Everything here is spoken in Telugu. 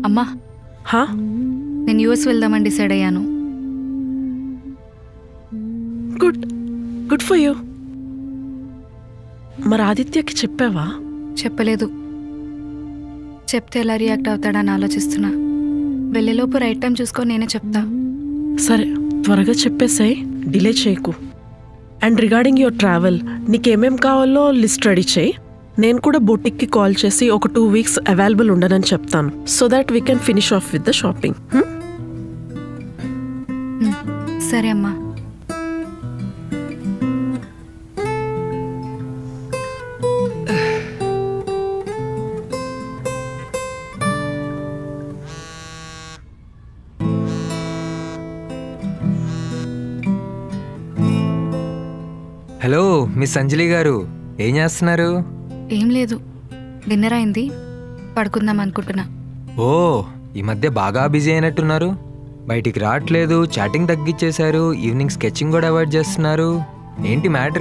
అమ్మా, హా? నేను యూఎస్ వెళ్దామని డిసైడ్ అయ్యాను. Good good for you. మరి ఆదిత్యకి చెప్పావా? చెప్పలేదు. చెప్తే ఎలా రియాక్ట్ అవుతాడని ఆలోచిస్తున్నా. వెళ్ళేలోపు రైట్ టైం చూసుకొని నేనే చెప్తా. సరే, త్వరగా చెప్పేసాయి, డిలే చేయకు. అండ్ రిగార్డింగ్ యువర్ ట్రావెల్, నీకేమేం కావాలో లిస్ట్ రెడీ చేయి. నేను కూడా బొటిక్కి కాల్ చేసి ఒక 2 weeks అవైలబుల్ ఉండనని చెప్తాను, so that we can finish off with the shopping. సరే అమ్మా. హలో మిస్ అంజలి గారు, ఏం చేస్తున్నారు? ఏం లేదు, డిన్నర్ అయింది, పడుకుందాం అనుకుంటున్నా. ఓ, ఈ మధ్య బాగా బిజీ అయినట్టున్నారు. బయటికి రావట్లేదు, చాటింగ్ తగ్గించేశారు, ఈవినింగ్ స్కెచింగ్ కూడా అవాయిడ్ చేస్తున్నారు. ఏంటి మ్యాటర్?